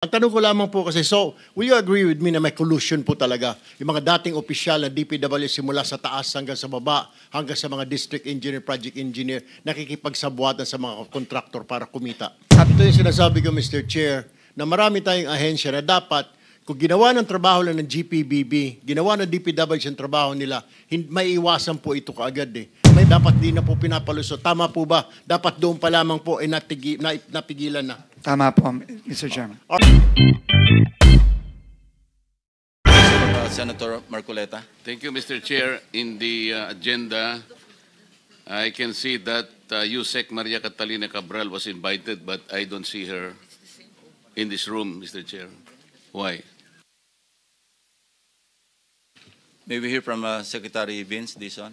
Ang tanong ko lamang po kasi, so, will you agree with me na may collusion po talaga? Yung mga dating opisyal na DPW simula sa taas hanggang sa baba, hanggang sa mga district engineer, project engineer, nakikipagsabuatan sa mga kontraktor para kumita. Ito yung sinasabi ko, Mr. Chair, na marami tayong ahensya na dapat, kung ginawa ng trabaho lang ng GPBB, ginawa ng DPWH ang trabaho nila, may iwasan po ito kaagad eh. May dapat din na po pinapalusot. Tama po ba? Dapat doon pa lamang po ay napigilan na. Tama po, Mr. Chairman. Senator Marcoleta. Thank you, Mr. Chair. In the agenda, I can see that Yusek Maria Catalina Cabral was invited, but I don't see her in this room, Mr. Chair. Why? May we hear from Secretary Vince Dizon?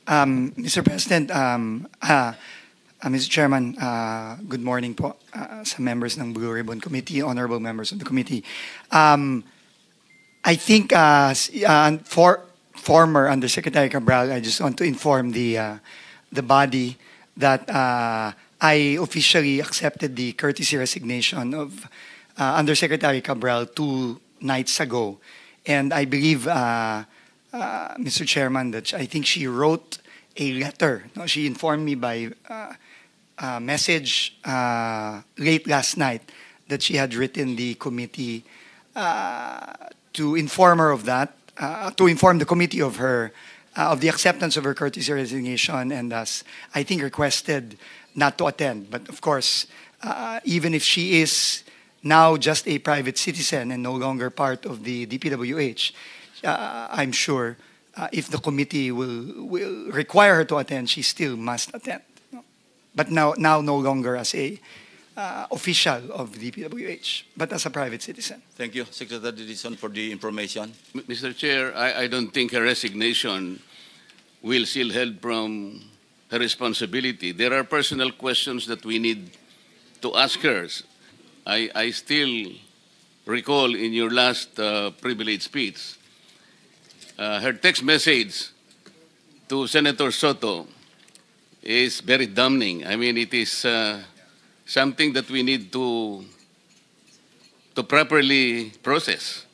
Mr. President, Mr. Chairman, good morning po sa members ng Blue Ribbon Committee, honorable members of the committee. I think for former Undersecretary Cabral, I just want to inform the body that I officially accepted the courtesy resignation of Undersecretary Cabral 2 nights ago. And I believe, Mr. Chairman, that I think she wrote a letter. No, she informed me by message late last night that she had written the committee to inform her of that, to inform the committee of her of the acceptance of her courtesy resignation, and thus I think requested not to attend. But of course, even if she is now just a private citizen and no longer part of the DPWH, I'm sure if the committee will require her to attend, she still must attend. But now no longer as a official of the DPWH, but as a private citizen. Thank you, Secretary Dizon, for the information. Mr. Chair, I don't think her resignation will shield her from her responsibility. There are personal questions that we need to ask her. I still recall in your last privilege speech, her text message to Senator Soto is very damning. I mean, it is something that we need to properly process.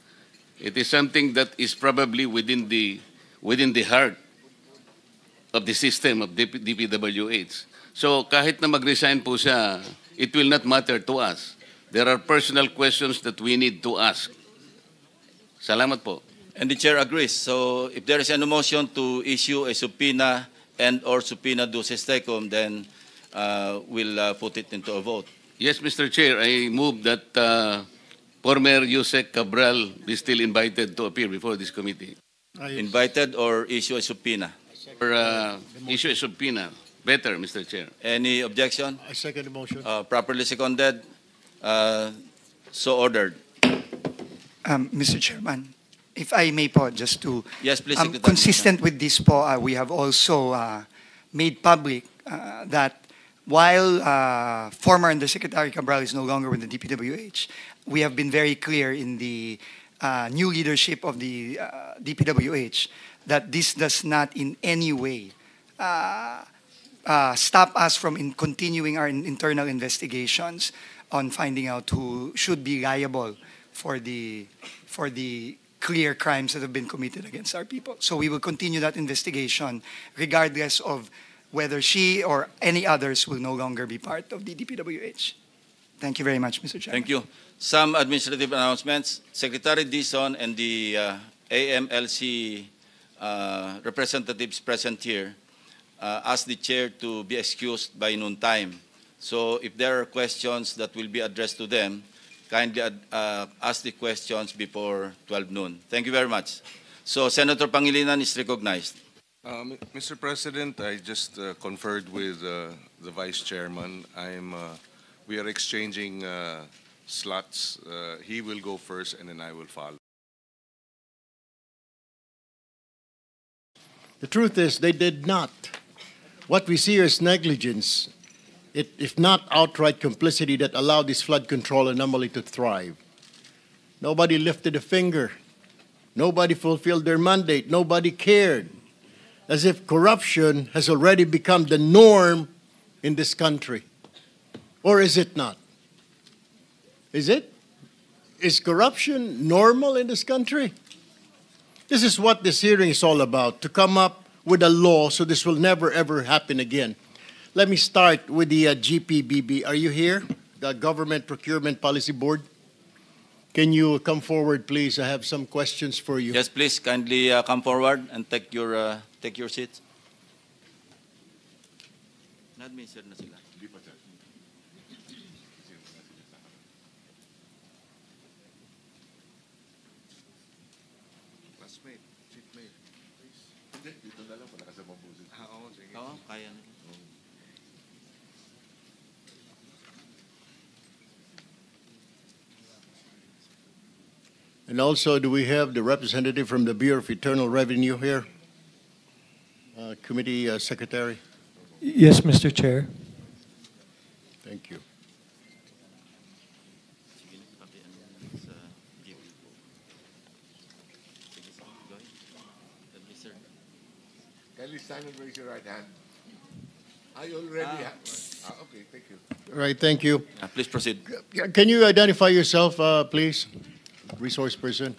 It is something that is probably within the heart of the system of DPWH. So kahit na mag-resign po siya, it will not matter to us. There are personal questions that we need to ask. Salamat po. And the chair agrees. So if there is an motion to issue a subpoena and or subpoena duces tecum, then we'll put it into a vote. Yes, Mr. Chair, I move that former Yusek Cabral be still invited to appear before this committee. Invited or issue a subpoena? Or issue a subpoena. Better, Mr. Chair. Any objection? I second the motion. Properly seconded. So ordered. Mr. Chairman, if I may po, just to... Yes, please, Secretary. Consistent with this po, we have also made public that while former Undersecretary Cabral is no longer with the DPWH, we have been very clear in the new leadership of the DPWH that this does not in any way stop us from continuing our internal investigations on finding out who should be liable for the clear crimes that have been committed against our people. So we will continue that investigation regardless of whether she or any others will no longer be part of the DPWH. Thank you very much, Mr. Chairman. Thank you. Some administrative announcements. Secretary Dizon and the AMLC representatives present here asked the chair to be excused by noon time. So if there are questions that will be addressed to them, kindly ask the questions before 12 noon. Thank you very much. So Senator Pangilinan is recognized. Mr. President, I just conferred with the Vice Chairman. We are exchanging slots. He will go first and then I will follow. The truth is, they did not. What we see here is negligence, if not outright complicity, that allowed this flood control anomaly to thrive. Nobody lifted a finger. Nobody fulfilled their mandate. Nobody cared. As if corruption has already become the norm in this country. Or is it not? Is it? Is corruption normal in this country? This is what this hearing is all about, to come up with a law so this will never ever happen again. Let me start with the GPBB. Are you here? The Government Procurement Policy Board? Can you come forward, please? I have some questions for you. Yes, please kindly come forward and take your seats. Na-administer na sila. Classmate, seatmate. Hindi, dito na lang, pala kasama po. Oo, sige. Oo, kaya nila. And also, do we have the representative from the Bureau of Internal Revenue here? Committee Secretary? Yes, Mr. Chair. Thank you. Sige, pakiano yan sa GP po. Sige, go ahead. Administer. Kindly stand and raise your right hand. I already have. Okay, thank you. All right, thank you. Please proceed. Can you identify yourself, please? Resource person.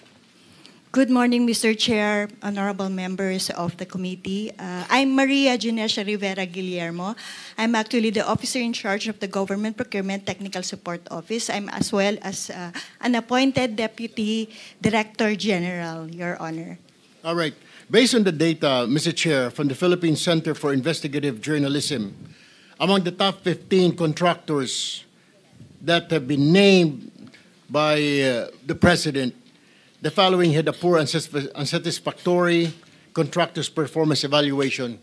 Good morning, Mr. Chair, honorable members of the committee. I'm Maria Ginesha Rivera Guillermo. I'm actually the officer in charge of the Government Procurement Technical Support Office. I'm as well as an appointed Deputy Director General, Your Honor. All right. Based on the data, Mr. Chair, from the Philippine Center for Investigative Journalism, among the top 15 contractors that have been named by the President, the following had a poor, unsatisfactory contractor's performance evaluation.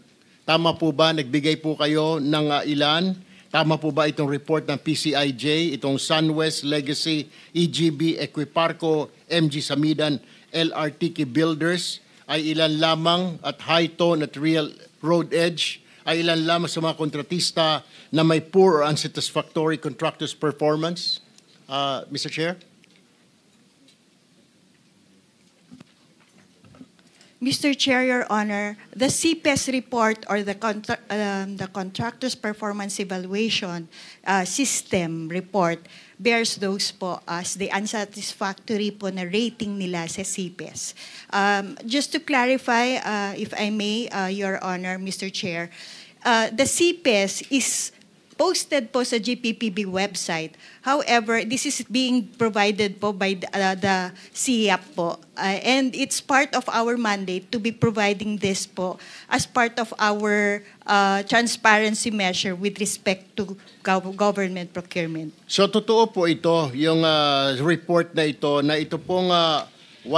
Tama po ba? Nagbigay po kayo ng ilan? Tama po ba itong report ng PCIJ, itong SunWest, Legacy, EGB, Equiparco, MG Samidan, LRTK Builders, ay ilan lamang at High-Tone at Real Road Edge, ay ilan lamang sa mga kontratista na may poor or unsatisfactory contractor's performance? Mr. Chair? Mr. Chair, Your Honor, the CPES report or the Contractor's Performance Evaluation System report bears those po as the unsatisfactory po na rating nila sa CPES. Just to clarify, if I may, Your Honor, Mr. Chair, the CPES is posted po sa GPPB website. However, this is being provided po by the CIAP po. And it's part of our mandate to be providing this po as part of our transparency measure with respect to government procurement. So totoo po ito, yung report na ito pong 8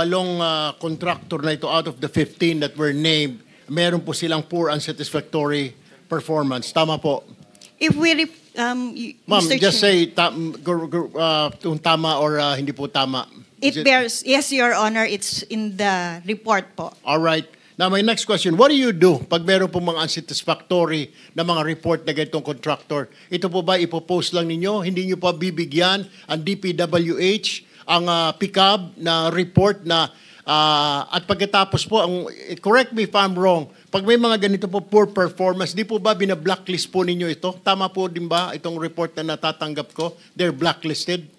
contractor na ito out of the 15 that were named, meron po silang poor unsatisfactory performance. Tama po? If we, Ma'am, Mr. just Chair, say kung tama or hindi po tama. it bears, yes, Your Honor, it's in the report po. All right. Now, my next question, what do you do pag meron po mga unsatisfactory na mga report na ganitong contractor? Ito po ba ipopost lang ninyo? Hindi nyo pa bibigyan ang DPWH, ang PICAB na report na at pagkatapos po, correct me if I'm wrong, pag may mga ganito po poor performance, di po ba bina-blacklist po ninyo ito? Tama po din ba itong report na natatanggap ko? They're blacklisted?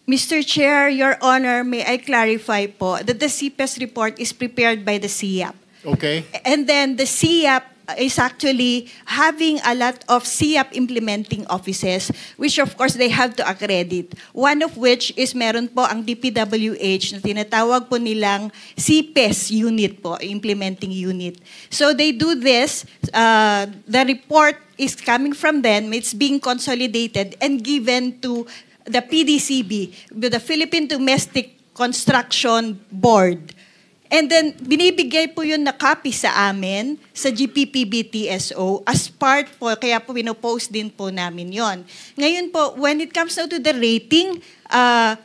Mr. Chair, Your Honor, may I clarify po that the CPES report is prepared by the CIAP. Okay. And then the CIAP is actually having a lot of CIAP implementing offices, which of course they have to accredit. One of which is meron po ang DPWH na tinatawag po nilang CPES unit po, implementing unit. So they do this, the report is coming from them, it's being consolidated and given to the PDCB, the Philippine Domestic Construction Board. And then, binibigay po yun na copy sa amin, sa GPPB-TSO, as part po, kaya po pinopost din po namin yon. Ngayon po, when it comes now to the rating,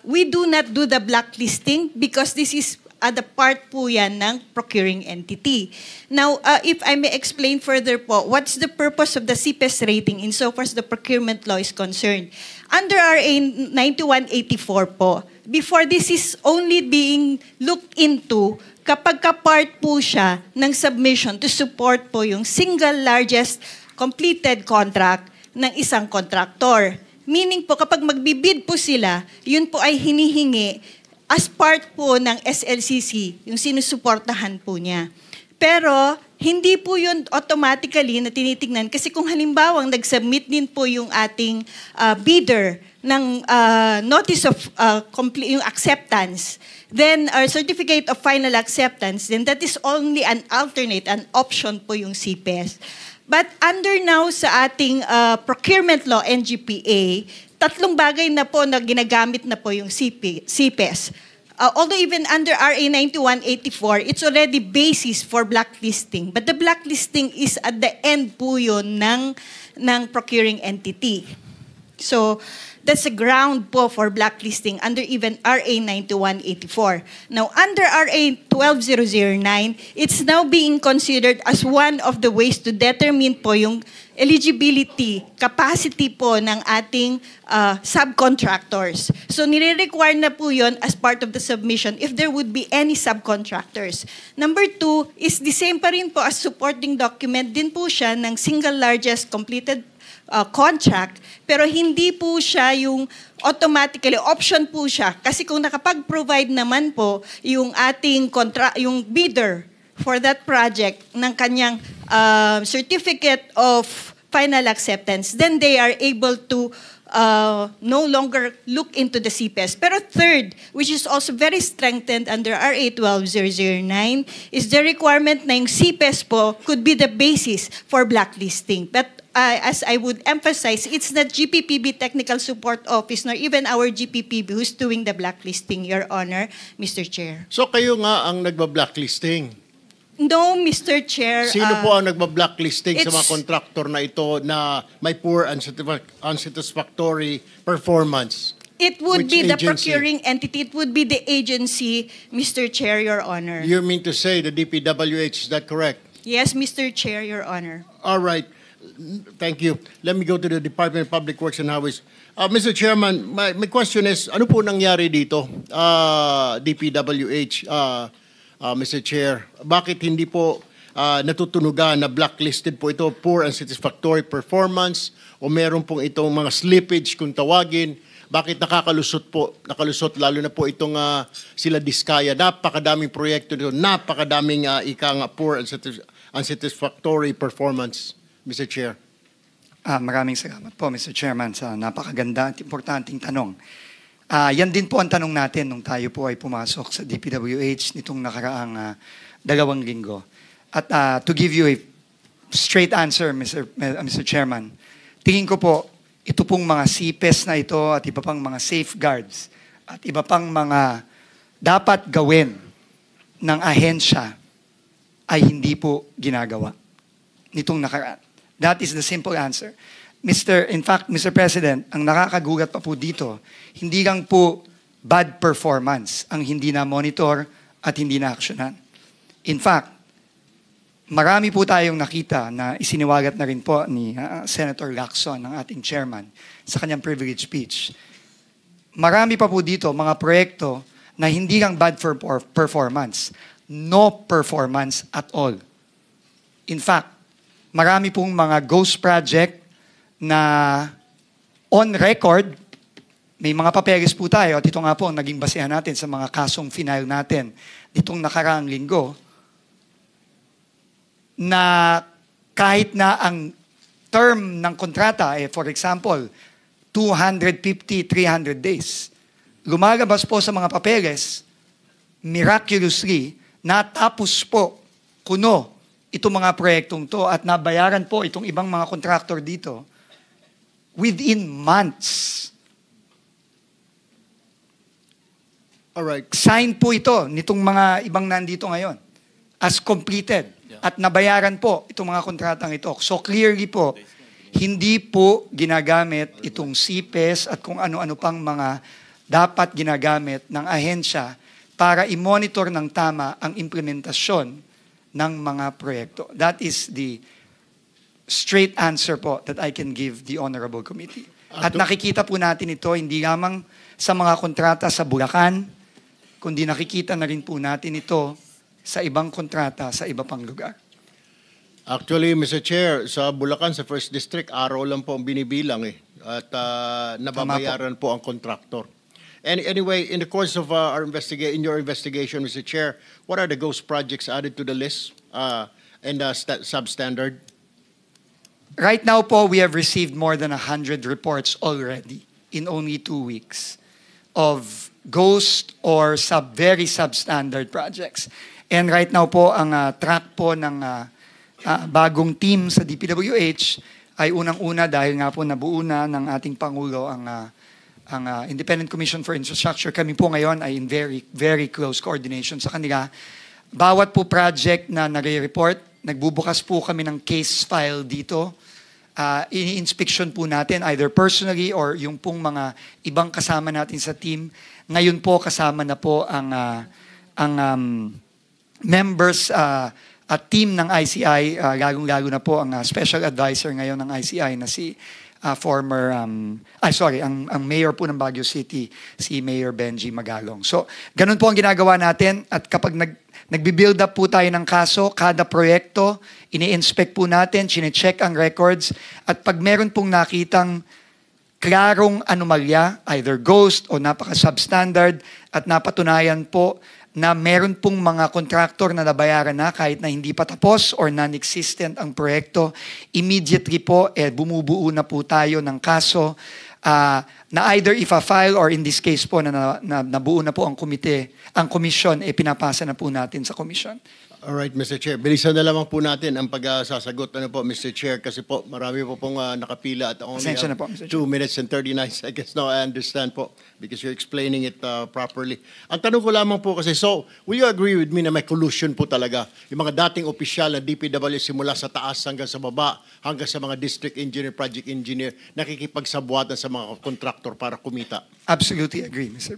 we do not do the blacklisting because this is the part po yan ng procuring entity. Now, if I may explain further po, what's the purpose of the CPES rating insofar as the procurement law is concerned? Under RA 9184 po, before this is only being looked into, kapag ka-part po siya ng submission to support po yung single largest completed contract ng isang contractor. Meaning po, kapag magbibid po sila, yun po ay hinihingi as part po ng SLCC, yung sinusuportahan po niya. Pero, hindi po yun automatically na tinitingnan kasi kung halimbawang nag-submit din po yung ating bidder ng notice of yung acceptance, then our certificate of final acceptance, then that is only an alternate, an option po yung CPES. But under now sa ating procurement law, NGPA, 3 bagay na po na ginagamit na po yung CPES. Although even under RA 9184, it's already basis for blacklisting. But the blacklisting is at the end po yun ng procuring entity. So, that's a ground po for blacklisting under even RA 9184. Now, under RA 12009, it's now being considered as one of the ways to determine po yung eligibility, capacity po ng ating subcontractors. So, nire-require na po yun as part of the submission if there would be any subcontractors. Number 2 is the same pa rin po as supporting document din po siya ng single largest completed contract, pero hindi po siya yung automatically, option po siya. Kasi kung nakapag-provide naman po yung ating yung bidder for that project ng kanyang certificate of final acceptance, then they are able to no longer look into the CPES. Pero third, which is also very strengthened under RA 12009, is the requirement na yung CPES po could be the basis for blacklisting. But as I would emphasize, it's not GPPB Technical Support Office nor even our GPPB who's doing the blacklisting, Your Honor, Mr. Chair. So kayo nga ang nagba-blacklisting. No, Mr. Chair. Sino po ang nagba-blacklisting sa mga it's- kontraktor na ito na may poor unsatisfactory performance? It would Which be the agency? procuring entity. It would be the agency, Mr. Chair, Your Honor. You mean to say the DPWH, is that correct? Yes, Mr. Chair, Your Honor. All right. Thank you. Let me go to the Department of Public Works and Highways. Mr. Chairman, my question is, ano po nangyari dito, DPWH, Mr. Chair? Bakit hindi po natutunugan na blacklisted po ito, poor and satisfactory performance, o meron pong itong mga slippage kung tawagin? Bakit nakalusot lalo na po itong sila Diskaya? Napakadaming proyekto dito, napakadaming poor and unsatisfactory performance, Mr. Chair. Maraming salamat po, Mr. Chairman, sa napakaganda at importanteng tanong. Yan din po ang tanong natin nung tayo po ay pumasok sa DPWH nitong nakaraang 2 linggo. At to give you a straight answer, Mr. Chairman, tingin ko po, ito pong mga CPES na ito at iba pang mga safeguards at iba pang mga dapat gawin ng ahensya ay hindi po ginagawa nitong nakaraan. That is the simple answer. In fact, Mr. President, ang nakakagulat pa po dito, hindi lang po bad performance ang hindi na-monitor at hindi na-actionan. In fact, marami po tayong nakita na isiniwagat na rin po ni Senator Lacson, ng ating chairman, sa kanyang privilege speech. Marami pa po dito mga proyekto na hindi lang bad for performance, no performance at all. In fact, marami pong mga ghost project na on record, may mga papeles po tayo at ito nga po ang naging basehan natin sa mga kasong final natin ditong nakaraang linggo na kahit na ang term ng kontrata, for example, 250, 300 days, lumalabas po sa mga papeles, miraculously, natapos po kuno itong mga proyektong to at nabayaran po itong ibang mga contractor dito within months. Alright. Sign po ito nitong mga ibang nandito ngayon as completed. At nabayaran po itong mga kontratang ito. So clearly po, hindi po ginagamit itong CPES at kung ano-ano pang mga dapat ginagamit ng ahensya para i-monitor ng tama ang implementasyon ng mga proyekto. That is the straight answer po that I can give the Honorable Committee. At nakikita po natin ito hindi lamang sa mga kontrata sa Bulacan, kundi nakikita na rin po natin ito sa ibang kontrata sa iba pang lugar. Actually, Mr. Chair, sa Bulacan, sa 1st District, araw lang po ang binibilang eh. at nababayaran po ang contractor. And anyway, in the course of in your investigation, Mr. Chair, what are the ghost projects added to the list and substandard? Right now po, we have received more than 100 reports already in only 2 weeks of ghost or very substandard projects. And right now po, ang track po ng bagong team sa DPWH ay unang-una dahil nga po nabuo na ng ating Pangulo ang Independent Commission for Infrastructure. Kami po ngayon ay in very, very close coordination sa kanila. Bawat po project na nare-report, nagbubukas po kami ng case file dito. Ini-inspection po natin either personally or yung pong mga ibang kasama natin sa team. Ngayon po kasama na po ang members at team ng ICI, lalong-lalo na po ang special advisor ngayon ng ICI na si ang mayor po ng Baguio City, si Mayor Benji Magalong. So, ganun po ang ginagawa natin at kapag nagbi-build up po tayo ng kaso, kada proyekto, ini-inspect po natin, chine-check ang records, at pag meron pong nakitang klarong anomalya, either ghost o napaka-substandard, at napatunayan po na meron pong mga contractor na nabayaran na kahit na hindi pa tapos or non-existent ang proyekto, immediately po, bumubuo na po tayo ng kaso na either ifa-file or in this case po na nabuo na po ang komite, ang komisyon, pinapasa na po natin sa komisyon. Alright, Mr. Chair. Bilisan na lamang po natin ang pagsasagot po, Mr. Chair, kasi po marami po pong nakapila at only Pasensya na po, Mr. 2 minutes and 39 seconds. Now, I understand po because you're explaining it properly. Ang tanong ko lamang po kasi, so, will you agree with me na may collusion po talaga? Yung mga dating opisyal na DPW simula sa taas hanggang sa baba, hanggang sa mga district engineer, project engineer, nakikipagsabuatan sa mga contractor para kumita? Absolutely agree, Mr.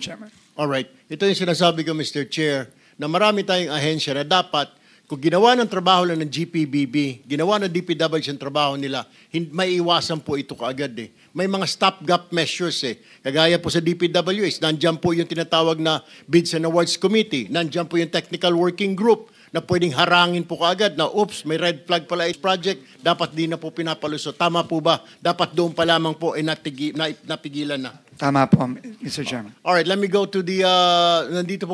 Chairman. Alright. Ito yung sinasabi ko, Mr. Chair, na marami tayong ahensya na dapat, kung ginawa ng trabaho lang ng GPBB, ginawa ng DPWH ang trabaho nila, may iwasan po ito kaagad eh. May mga stopgap measures eh. Kagaya po sa DPWH, nandyan po yung tinatawag na Bids and Awards Committee, nandyan po yung Technical Working Group, na pwedeng harangin po kaagad na, oops, may red flag pala yung project, dapat di na po pinapalusot. Tama po ba? Dapat doon pa lamang po napigilan na. Tama po, Mr. Chairman. Alright, let me go to the, nandito po